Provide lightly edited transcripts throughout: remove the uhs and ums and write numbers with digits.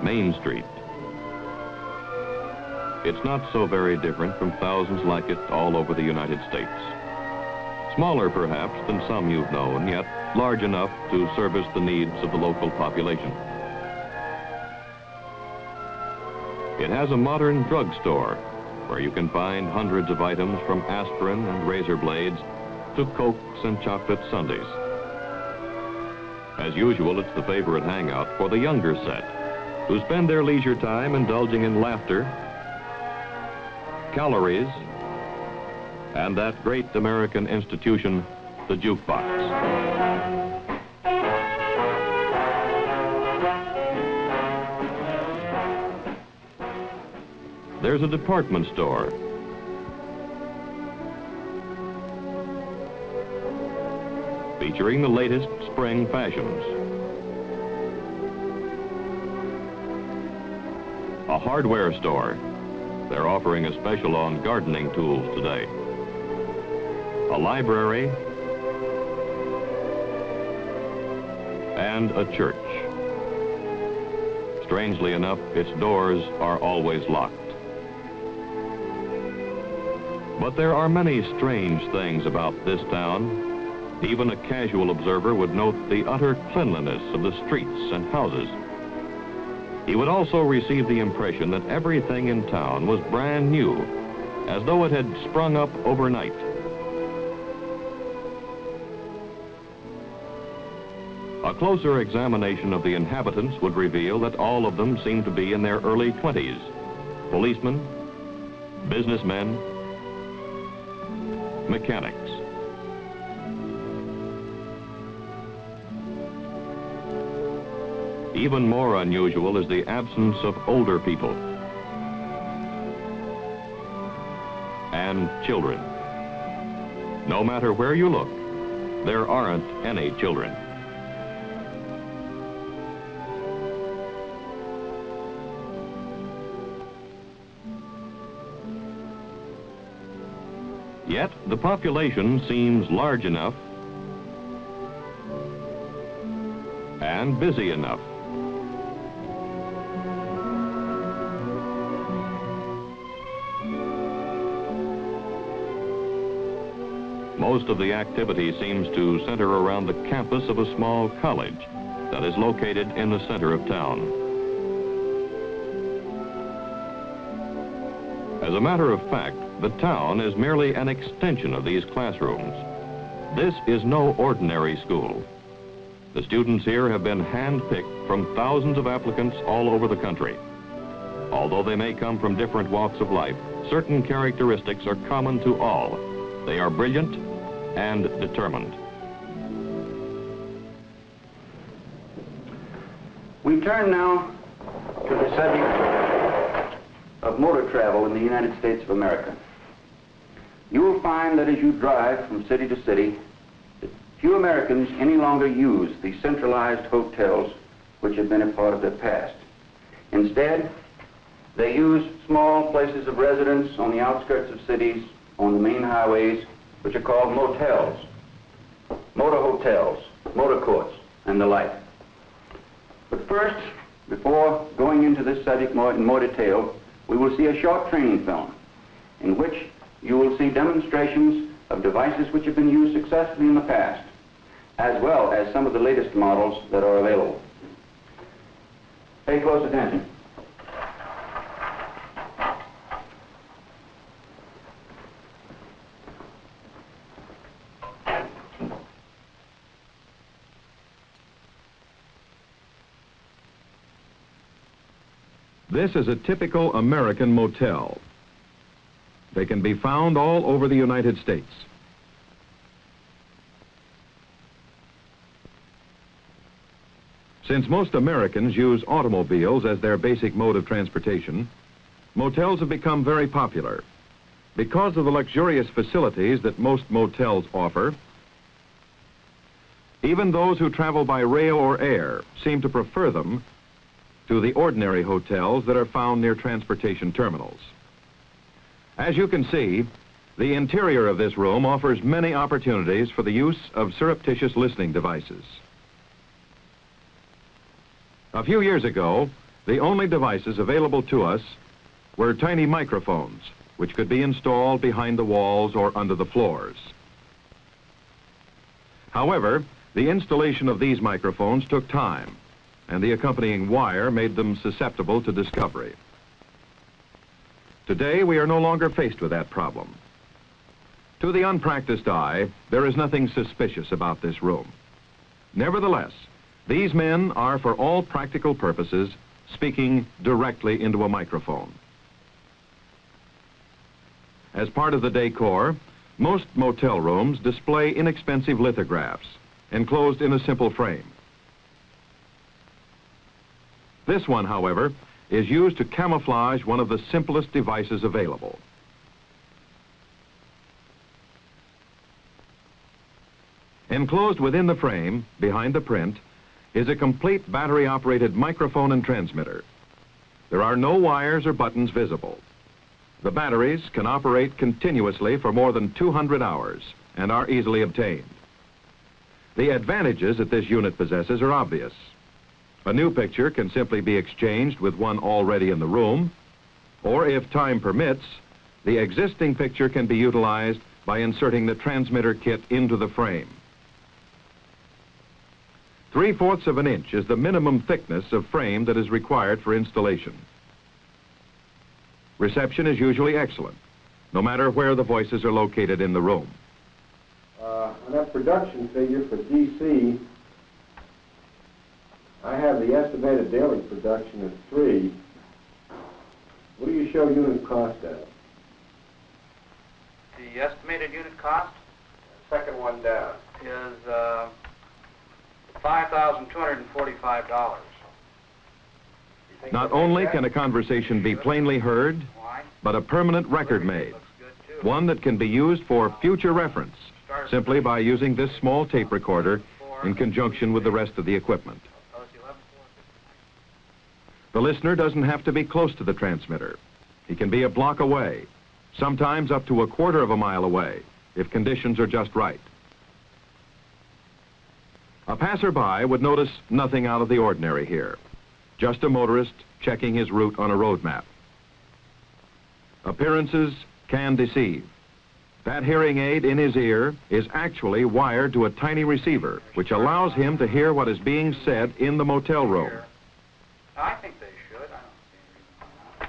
Main Street. It's not so very different from thousands like it all over the United States. Smaller, perhaps, than some you've known, yet large enough to service the needs of the local population. It has a modern drugstore where you can find hundreds of items from aspirin and razor blades to Cokes and chocolate sundaes. As usual, it's the favorite hangout for the younger set, who spend their leisure time indulging in laughter, calories, and that great American institution, the jukebox. There's a department store. Featuring the latest spring fashions. A hardware store. They're offering a special on gardening tools today. A library and a church. Strangely enough, its doors are always locked. But there are many strange things about this town. Even a casual observer would note the utter cleanliness of the streets and houses. He would also receive the impression that everything in town was brand new, as though it had sprung up overnight. A closer examination of the inhabitants would reveal that all of them seemed to be in their early 20s. Policemen, businessmen, mechanics. Even more unusual is the absence of older people and children. No matter where you look, there aren't any children. Yet the population seems large enough and busy enough. Most of the activity seems to center around the campus of a small college that is located in the center of town. As a matter of fact, the town is merely an extension of these classrooms. This is no ordinary school. The students here have been handpicked from thousands of applicants all over the country. Although they may come from different walks of life, certain characteristics are common to all. They are brilliant and determined. We turn now to the subject of motor travel in the United States of America. You will find that as you drive from city to city, that few Americans any longer use the centralized hotels which have been a part of their past. Instead, they use small places of residence on the outskirts of cities, on the main highways, which are called motels, motor hotels, motor courts, and the like. But first, before going into this subject in more detail, we will see a short training film in which you will see demonstrations of devices which have been used successfully in the past, as well as some of the latest models that are available. Pay close attention. This is a typical American motel. They can be found all over the United States. Since most Americans use automobiles as their basic mode of transportation, motels have become very popular. Because of the luxurious facilities that most motels offer, even those who travel by rail or air seem to prefer them to the ordinary hotels that are found near transportation terminals. As you can see, the interior of this room offers many opportunities for the use of surreptitious listening devices. A few years ago, The only devices available to us were tiny microphones, which could be installed behind the walls or under the floors. However, the installation of these microphones took time, and the accompanying wire made them susceptible to discovery. Today, we are no longer faced with that problem. To the unpracticed eye, there is nothing suspicious about this room. Nevertheless, these men are, for all practical purposes, speaking directly into a microphone. As part of the decor, most motel rooms display inexpensive lithographs enclosed in a simple frame. This one, however, is used to camouflage one of the simplest devices available. Enclosed within the frame, behind the print, is a complete battery-operated microphone and transmitter. There are no wires or buttons visible. The batteries can operate continuously for more than 200 hours and are easily obtained. The advantages that this unit possesses are obvious. A new picture can simply be exchanged with one already in the room, or if time permits, the existing picture can be utilized by inserting the transmitter kit into the frame. 3/4 of an inch is the minimum thickness of frame that is required for installation. Reception is usually excellent, no matter where the voices are located in the room. On that production figure for DC, I have the estimated daily production at 3. What do you show unit cost at? The estimated unit cost Second one down. is $5,245. Not only can a conversation be plainly heard, but a permanent record made, one that can be used for future reference, simply by using this small tape recorder in conjunction with the rest of the equipment. The listener doesn't have to be close to the transmitter. He can be a block away, sometimes up to 1/4 of a mile away, if conditions are just right. A passerby would notice nothing out of the ordinary here. Just a motorist checking his route on a road map. Appearances can deceive. That hearing aid in his ear is actually wired to a tiny receiver, which allows him to hear what is being said in the motel room. I think they should. I don't see any reason.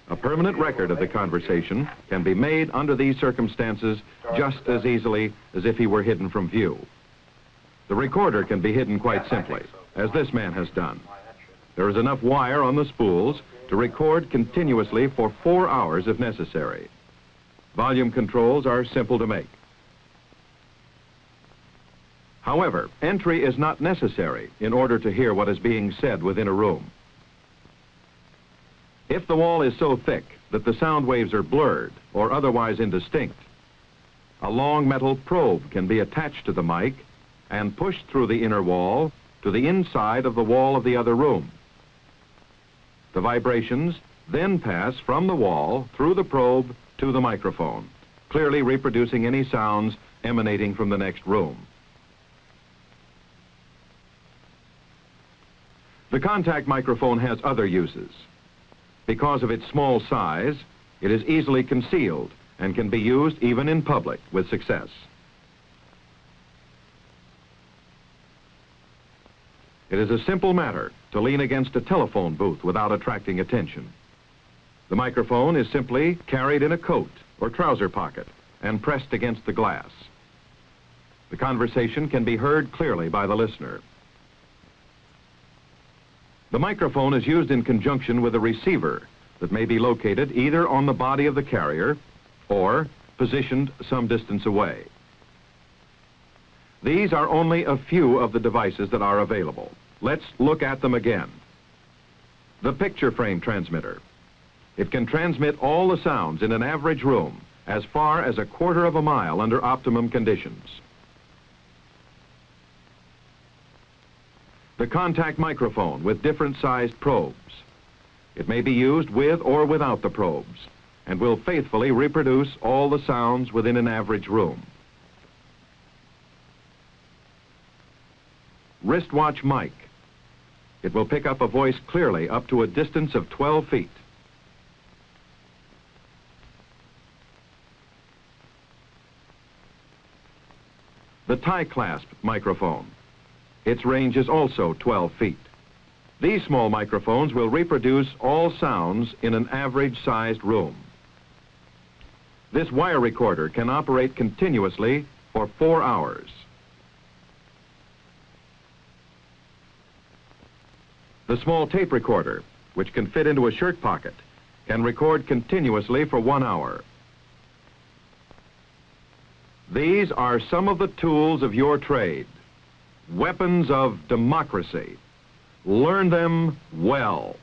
A permanent record of the conversation can be made under these circumstances just as easily as if he were hidden from view. The recorder can be hidden quite simply, as this man has done. There is enough wire on the spools to record continuously for 4 hours if necessary. Volume controls are simple to make. However, entry is not necessary in order to hear what is being said within a room. If the wall is so thick that the sound waves are blurred or otherwise indistinct, a long metal probe can be attached to the mic and pushed through the inner wall to the inside of the wall of the other room. The vibrations then pass from the wall through the probe to the microphone, clearly reproducing any sounds emanating from the next room. The contact microphone has other uses. Because of its small size, it is easily concealed and can be used even in public with success. It is a simple matter to lean against a telephone booth without attracting attention. The microphone is simply carried in a coat or trouser pocket and pressed against the glass. The conversation can be heard clearly by the listener. The microphone is used in conjunction with a receiver that may be located either on the body of the carrier or positioned some distance away. These are only a few of the devices that are available. Let's look at them again. The picture frame transmitter. It can transmit all the sounds in an average room as far as 1/4 of a mile under optimum conditions. The contact microphone with different sized probes. It may be used with or without the probes and will faithfully reproduce all the sounds within an average room. Wristwatch mic. It will pick up a voice clearly up to a distance of 12 feet. The tie-clasp microphone. Its range is also 12 feet. These small microphones will reproduce all sounds in an average-sized room. This wire recorder can operate continuously for 4 hours. The small tape recorder, which can fit into a shirt pocket, can record continuously for 1 hour. These are some of the tools of your trade, weapons of democracy. Learn them well.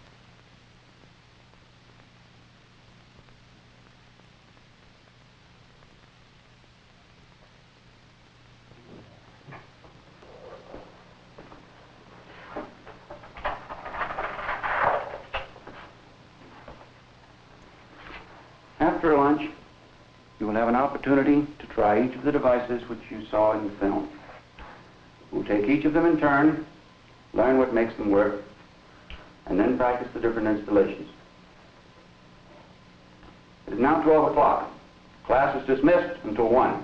After lunch, you will have an opportunity to try each of the devices which you saw in the film. We'll take each of them in turn, learn what makes them work, and then practice the different installations. It is now 12 o'clock. Class is dismissed until 1.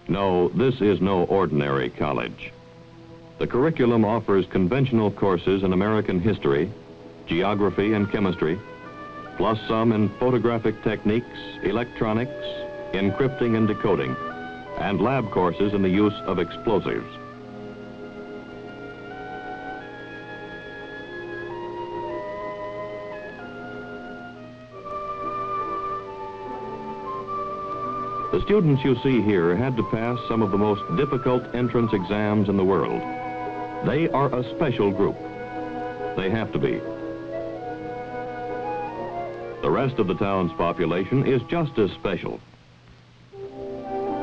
No, this is no ordinary college. The curriculum offers conventional courses in American history, geography and chemistry, plus some in photographic techniques, electronics, encrypting and decoding, and lab courses in the use of explosives. The students you see here had to pass some of the most difficult entrance exams in the world. They are a special group. They have to be. The rest of the town's population is just as special.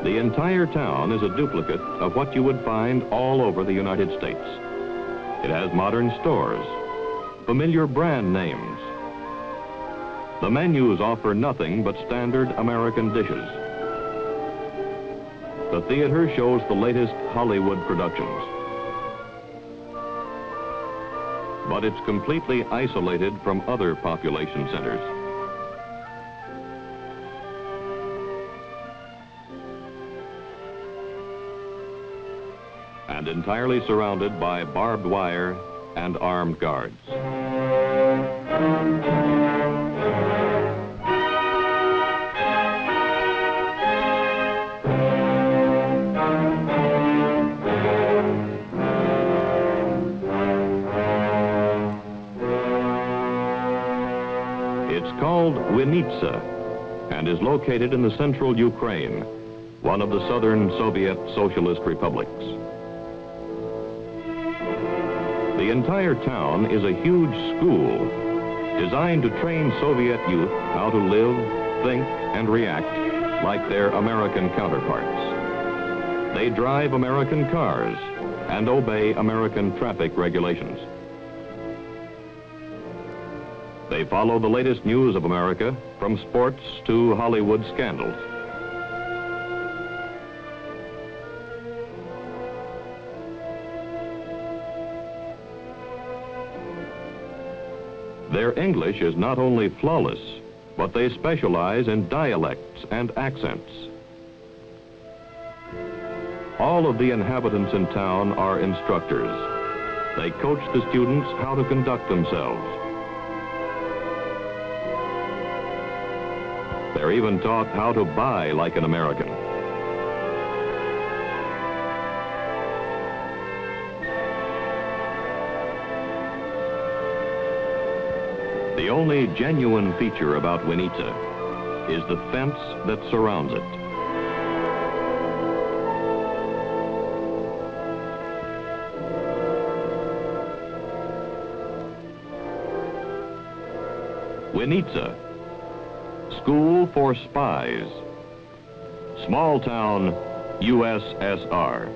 The entire town is a duplicate of what you would find all over the United States. It has modern stores, familiar brand names. The menus offer nothing but standard American dishes. The theater shows the latest Hollywood productions. But it's completely isolated from other population centers. And entirely surrounded by barbed wire and armed guards. It's called Winitsa and is located in the central Ukraine, one of the southern Soviet socialist republics. The entire town is a huge school designed to train Soviet youth how to live, think, and react like their American counterparts. They drive American cars and obey American traffic regulations. They follow the latest news of America, from sports to Hollywood scandals. Their English is not only flawless, but they specialize in dialects and accents. All of the inhabitants in town are instructors. They coach the students how to conduct themselves. They're even taught how to buy like an American. The only genuine feature about Winitsa is the fence that surrounds it. Winitsa, School for Spies, small town, USSR.